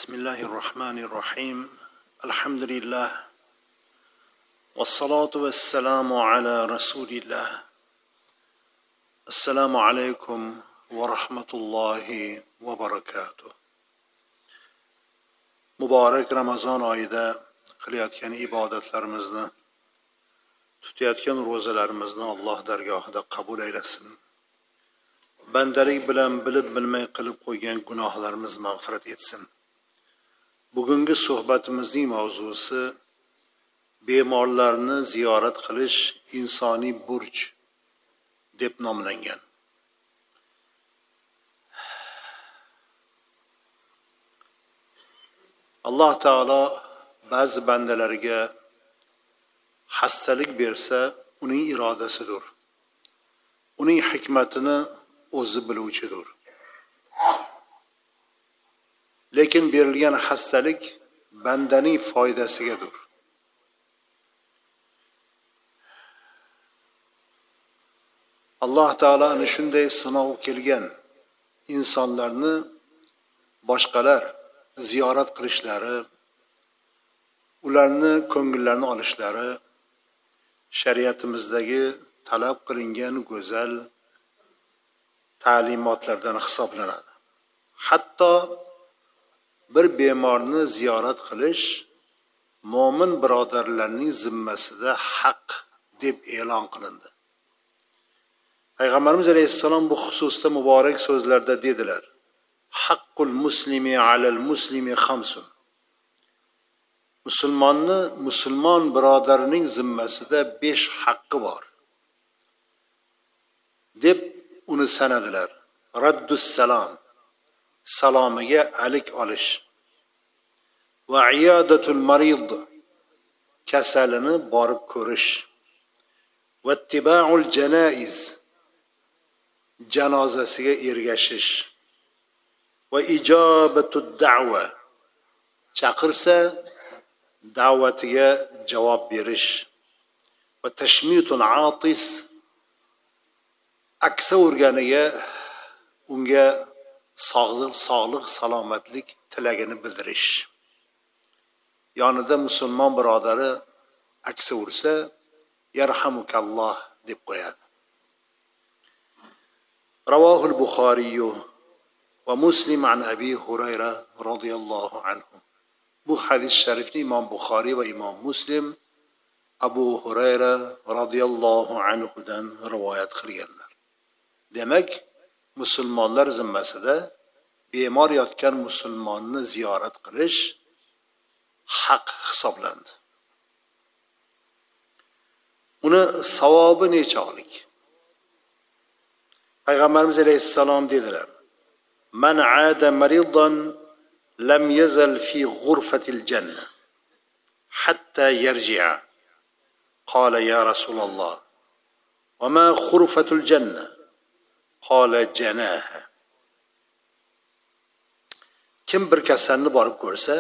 Bismillahirrahmanirrahim. Alhamdulillah. Wassalatu wassalamu ala rasulillah. Assalomu alaykum va rahmatullohi va barakatuh. Muborak Ramazon oyida qilayotgan ibodatlarimizni, tutayotgan ro'zalarimizni Alloh dargohida qabul aylasin. Bandalik bilan bilib bilmay qilib qo'ygan gunohlarimizni mag'firat etsin. Bugungi suhbatimizning mavzusi bemorlarni ziyorat qilish insoniy burch deb nomlangan. Alloh taolo ba'zi bandalariga xastalik bersa, uning irodasidir. Uning hikmatini o'zi biluvchidir. Lekin berilgan xastalik bandaning foydasigadir. Alloh taolo ana shunday sinov kelgan insonlarni boshqalar ziyorat qilishlari, ularni ko'ngillarini olishlari shariatimizdagi talab qilingan go'zal ta'limotlardan hisoblanadi. Hatto bir bemorni ziyorat qilish mo'min birodarlarning zimmasida haq deb e'lon qilindi. Payg'ambarimiz alayhissalom bu xususda muborak so'zlarda dedilar: Haqqul muslimi alal muslimi khamsun. Musulmon birodarining zimmasida 5 haqqi bor deb uni sanadilar. Raddus salom, salomiga alik olish, va iyadatul marid, kasalini borib ko'rish, va ittiba'ul janaiz, janozasiga ergashish, va ijobatud da'va, chaqirsa da'vatiga javob berish, va tashmitul atis, aksa urganiga unga sog'lik, salomatlik tilagini bildirish. Yonida musulmon birodari aksa ursa, yarhamukalloh deb qo'yadi. Ravahul Buxoriy va Muslim an Abi Hurayra radhiyallohu anhu. Bu hadis sharifni Imom Buxoriy va Imom Muslim Abu Hurayra radhiyallohu anhu dan rivoyat qilganlar. Demak, musulmonlar zimmasida bemor yotgan musulmonni ziyorat qilish haq hisoblandi. Uni savobi nechoqlik? Payg'ambarimiz alayhissalom dedilar: Man aada maridan lam yazal fi ghurfatil janna hatta yarji'a. Qala ya Rasulullah, wa ma ghurfatul janna? Qala janaha. Kim bir kasalni borib ko'rsa,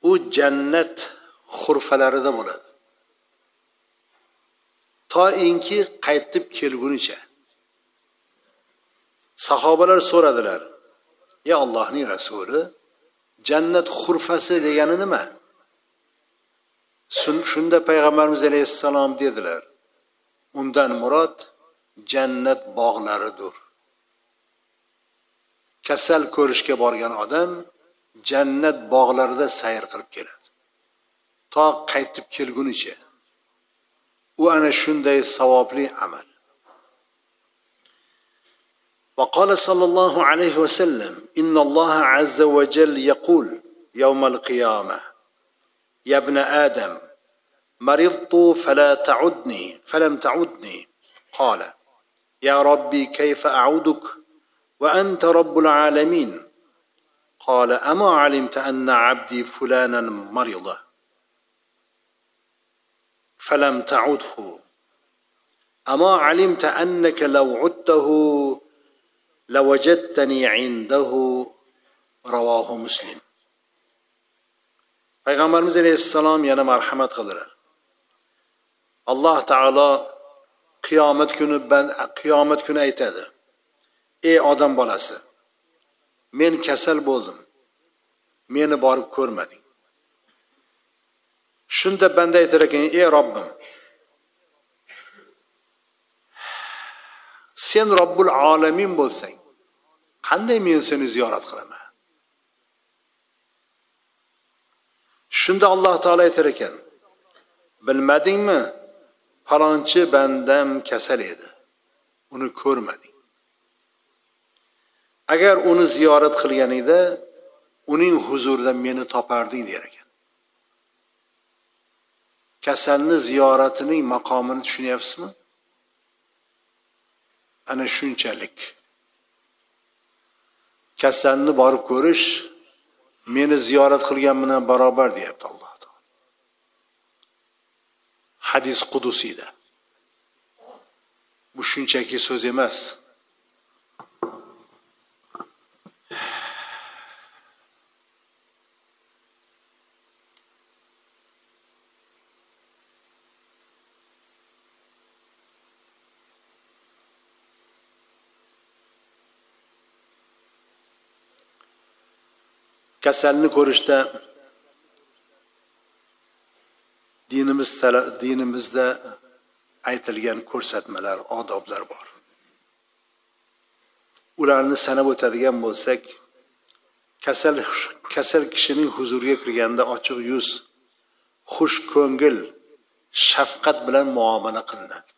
u jannat xurfalarida bo'ladi. Toinki qaytib kelgunicha. Sahobalar so'radilar: "Ya Allohning rasuli, jannat xurfasi degani nima?" Shunda payg'ambarimiz alayhissalom dedilar: "Undan murod jannat bog'laridir." Kasal ko'rishga borgan odam jannat bog'larida sayr qilib keladi. To qaytib kelgunicha. U ana shunday savobli amal. وقال صلى الله عليه وسلم إن الله عز وجل يقول يوم القيامة يا ابن آدم مرضت فلم تعدني قال يا ربي كيف أعودك وأنت رب العالمين قال أما علمت أن عبدي فلانا مرض فلم تعده أما علمت أنك لو عدته لوجدتني عنده رواه مسلم. Payg'ambarimiz alayhissalom yana marhamat qildilar. Alloh taolo qiyomat kuni aytadi: Ey odam bolasi, men kasal bo'ldim. meni borib ko'rmading. Shunda banda aytar ekan: ey Robbim, sen Robbul alamin bo'lsang, qanday men seni ziyorat qilaman? Shunda Alloh taolo aytar ekan: bilmadingmi? Falonchi bandam kasal edi. Uni ko'rmading. Agar uni ziyorat qilganingda, uning huzurida meni toparding der ekan. Kasalni ziyoratining maqomini tushunyapsizmi? Ana shunchalik. Kasalni borib ko'rish meni ziyorat qilgan bilan barobar deyapti Alloh taolo. Hadis qudusiyda. Bu shunchaki so'z emas. Kasalni ko'rishda dinimizda aytilgan ko'rsatmalar, odoblar bor. Ularni sanab o'tadigan bo'lsak, kasal kishining huzuriga kirganda ochiq yuz, xush ko'ngil, shafqat bilan muomala qilinadi.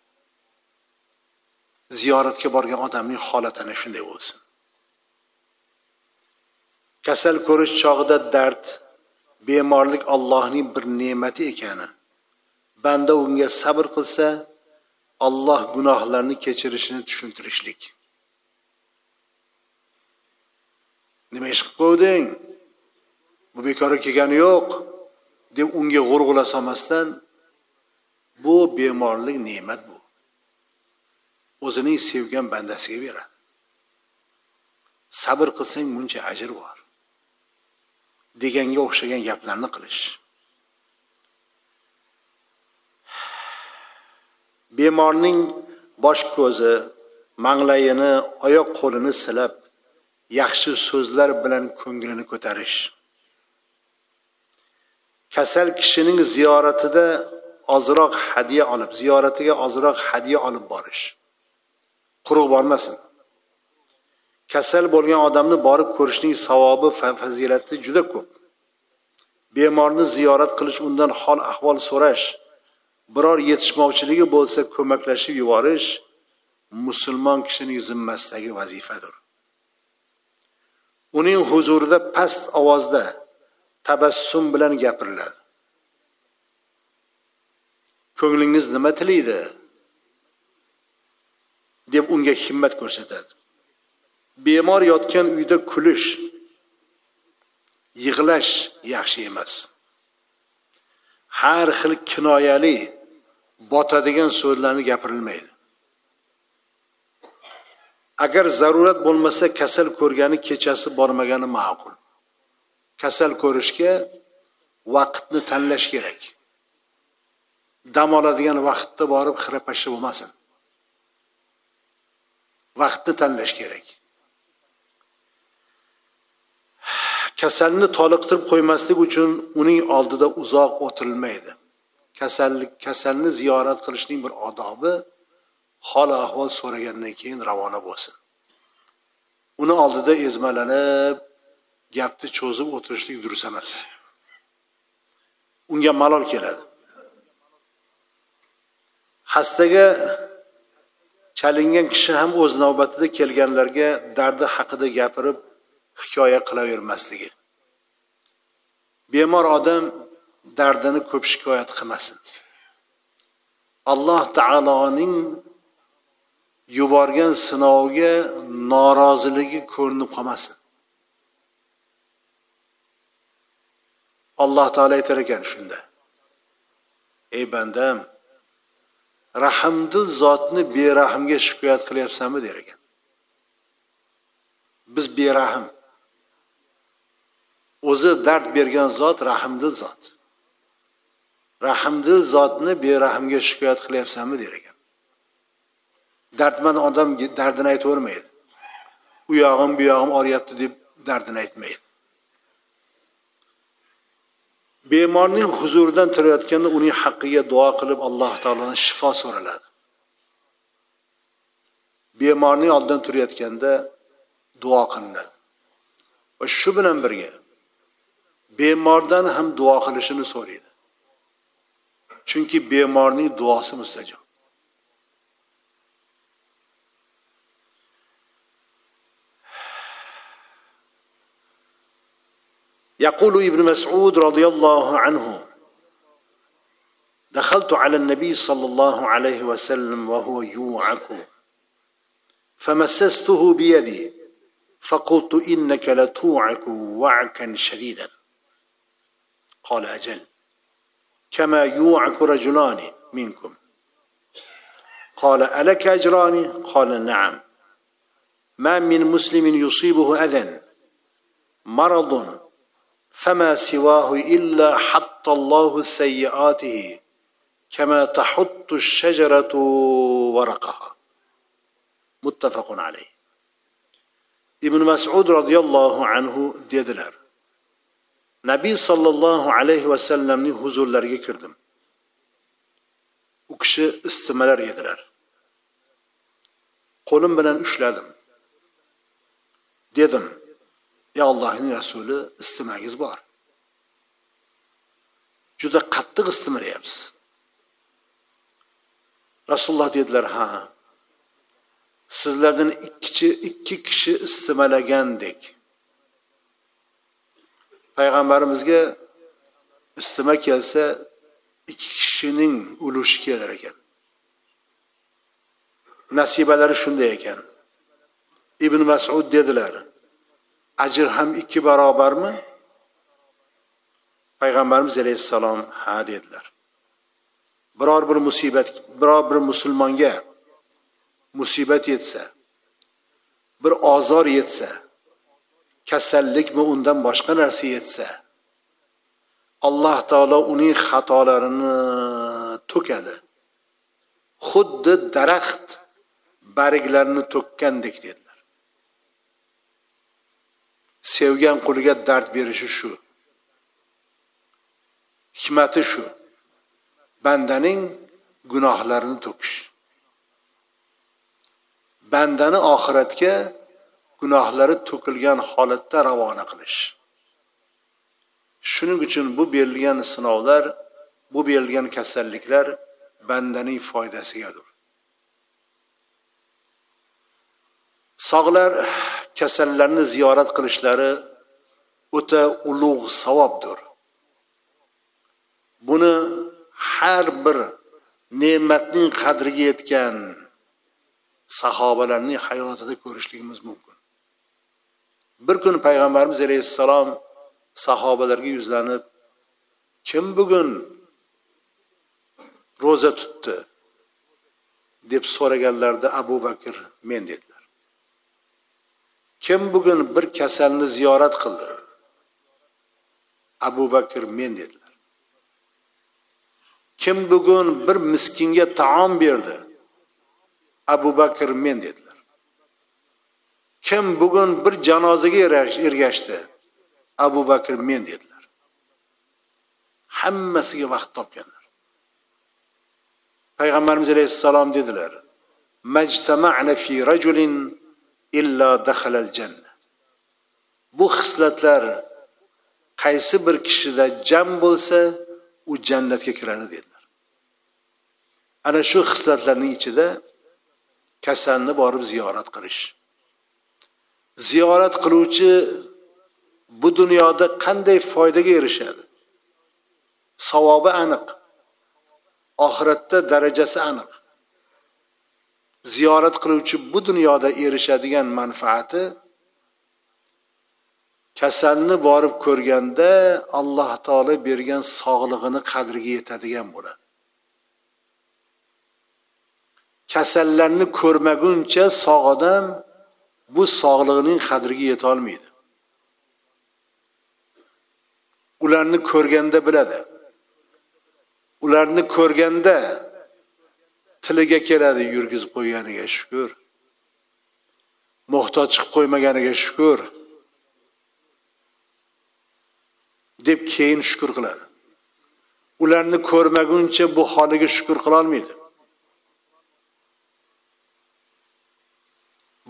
Ziyoratga borgan odamning holati ana shunday bo'lsin. Kasal ko'rish chog'ida dard, bemorlik Allohning bir ne'mati ekani, banda unga sabr qilsa, Alloh gunohlarni kechirishini tushuntirishlik. Nima ish qilib qo'yding? Bu bekorga kelgani yo'q deb unga g'urg'ula solmasdan, bu bemorlik ne'mat bu. O'zining sevgan bandasiga beradi. Sabr qilsang buncha ajr bor deganga o'xshagan gaplarni qilish. Bemorning bosh ko'zi, manglayini, oyoq qo'lini silab, yaxshi so'zlar bilan ko'nglini ko'tarish. Kasal kishining ziyoratiga ozroq hadiya olib borish. Quruq bormasin. Kasal bo'lgan odamni borib ko'rishning savobi, fazilati juda ko'p. Bemorni ziyorat qilish, undan hol ahvol so'rash, biror yetishmovchiligi bo'lsa ko'maklashib yuborish musulmon kishining zimmasidagi vazifadir. Uning huzurida past ovozda tabassum bilan gapiriladi. Ko'nglingiz nima tilaydi deb unga himmat ko'rsatadi. Bemor yotgan uyda kulish, yig'lash yaxshi emas. Har xil kinoyali, botadigan so'zlarni gapirilmaydi. Agar zarurat bo'lmasa, kasal ko'rgani kechasi bormagani ma'qul. Kasal ko'rishga vaqtni tanlash kerak. Dam oladigan vaqtda borib xirapashib bo'lmasin. Vaqtni tanlash kerak. Kasalni toliqtirib qo'ymaslik uchun uning oldida uzoq o'tirilmaydi. Kasalni ziyorat qilishning bir odobi, hol ahvol so'ragandan keyin ravona bo'lsin. Uni oldida ezmalanib, gapni cho'zib o'tirishlik durust emas. Unga malol keladi. Hastaga chalingan kishi ham o'z navbatida kelganlarga dardi haqida gapirib hikoya qilavermasligi. Bemor odam dardini ko'p shikoyat qilmasin. Alloh taoloning yuborgan sinovga noroziligi ko'rinib qolmasin. Alloh taolo aytar ekan shunda: ey bandam, rahmdil zotni berahmga shikoyat qilyapsanmi der ekan. Biz berahm. O'zi dard bergan zot rahmdil zot. Rahmdil zotni berahmga shikoyat qilyapsanmi der ekan. Dardman odam dardini aytavermaydi. U yog'im bu yog'im oriyapti deb dardini aytmaydi. bemorning huzuridan turayotganda uning haqqiga duo qilib Alloh taolodan shifo so'raladi. Bemorning oldidan turayotganda duo qilinadi. Va shu bilan birga bemordan ham duo qilishini so'raydi. Chunki bemorning duosi mustajob. يقول ابن مسعود رضي الله عنه: دخلت على النبي صلى الله عليه وسلم وهو يوعك فمسسته بيدي فقلت: إنك لتوعك وعكا شديدا. قال: أجل، كما يوعك رجلان منكم. قال: ألك أجران؟ قال: نعم. ما من مسلم يصيبه أذى مرض فما سواه إلا حط الله سيئاته كما تحط الشجرة ورقها. متفق عليه. ibn Mas'ud radhiyallohu anhu dedilar: Nabiy sallallohu alayhi vasallamning huzurlariga kirdim. U kishi istimalar edilar. Qo'lim bilan ushladim. Dedim: "Ey Allohning rasuli, istimangiz bor. Juda qattiq istimayapsiz." Rasululloh dedilar: "Ha. Sizlardan ikki kishi istimalagandek." Payg'ambarimizga istima kelsa ikki kishining ulushi kelar ekan. Nasibalari shunday ekan. Ibn Mas'ud dedilar: "Ajr ham 2 barobarmi?" Payg'ambarimiz alayhissalom ha dedilar. Biror bir musulmonga musibat yetsa, bir ozor yetsa, kasallikmi undan boshqa narsa yetsa, Alloh taolo uning xatolarini to'kadi. Xuddi daraxt barglarini to'kkandek dedilar. Sevgan quliga dard berishi shu. Hikmati shu. Bandaning gunohlarini to'kish. Bandani oxiratga gunohlari to'kilgan holatda ravona qilish. Shuning uchun bu berilgan sinovlar, bu berilgan kasalliklar bandaning foydasigadir. Sog'lar kasallarni ziyorat qilishlari o'ta ulug' savobdir. Buni har bir ne'matning qadriga yetgan sahobalarning hayotida ko'rishligimiz mumkin. Bir kun payg'ambarimiz alayhissalom sahobalarga yuzlanib: "Kim bugun roza tutdi?" deb so'raganlarida Abu Bakr men dedilar. "Kim bugun bir kasalni ziyorat qildi?" Abu Bakr men dedilar. "Kim bugun bir miskinga taom berdi?" Abu Bakr men dedilar. "Kim bugun bir janozaga ergashdi?" Abu Bakr men dedilar. Hammasiga vaqt topganlar. Payg'ambarimiz alayhissalom dedilar: "Majtama'na fi rajulin illa dakhalal janna." Bu xislatlar qaysi bir kishida jam bo'lsa, u jannatga kiradi dedilar. Ana shu xislatlarning ichida kasalni borib ziyorat qilish. Ziyorat qiluvchi bu dunyoda qanday foydaga erishadi? Savobi aniq. Oxiratda darajasi aniq. Ziyorat qiluvchi bu dunyoda erishadigan manfaati kasalni borib ko'rganda Alloh taolo bergan sog'lig'ini qadriga yetadigan bo'ladi. Kasallarni ko'rmaguncha sog' odam bu sog'lig'ining qadriga yeta olmaydi. Ularni ko'rganda biladi. Ularni ko'rganda tiliga keladi: yurgizib qo'yganiga shukr. Muhtoj chiqib qo'ymaganiga shukr. Deb keyin shukr qiladi. ularni ko'rmaguncha bu holiga shukr qila olmaydi.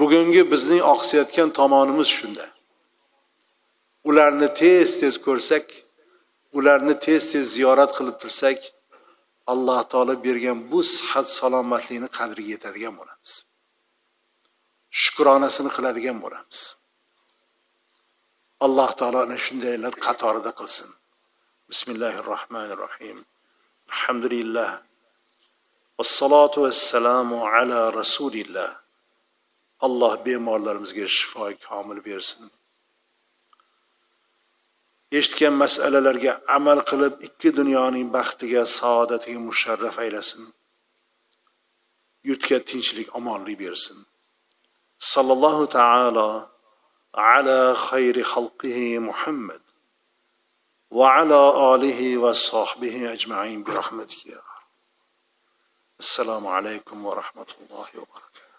Bugungi bizning oqsayotgan tomonimiz shunda. Ularni tez-tez ko'rsak, ularni tez-tez ziyorat qilib tursak, Alloh taolo bergan bu sihat salomatlikni qadriga yetadigan bo'lamiz. Shukronasini qiladigan bo'lamiz. Alloh taolo ana shundaylar qatorida qilsin. Bismillahirrohmanirrohim. Alhamdulillah. Vassalatu vassalamu ala rasulillah. Alloh bemorlarimizga shifoi komil bersin. Eshitgan masalalarga amal qilib ikki dunyoning baxtiga, saodatiga musharraf aylasin. Yurtga tinchlik, omonlik bersin. Sallallohu ta'ala ala khayri xalqihi Muhammad va ala alihi va sahbihi ajma'in bi rahmatika. Assalomu alaykum va rahmatullohi va barakatuh.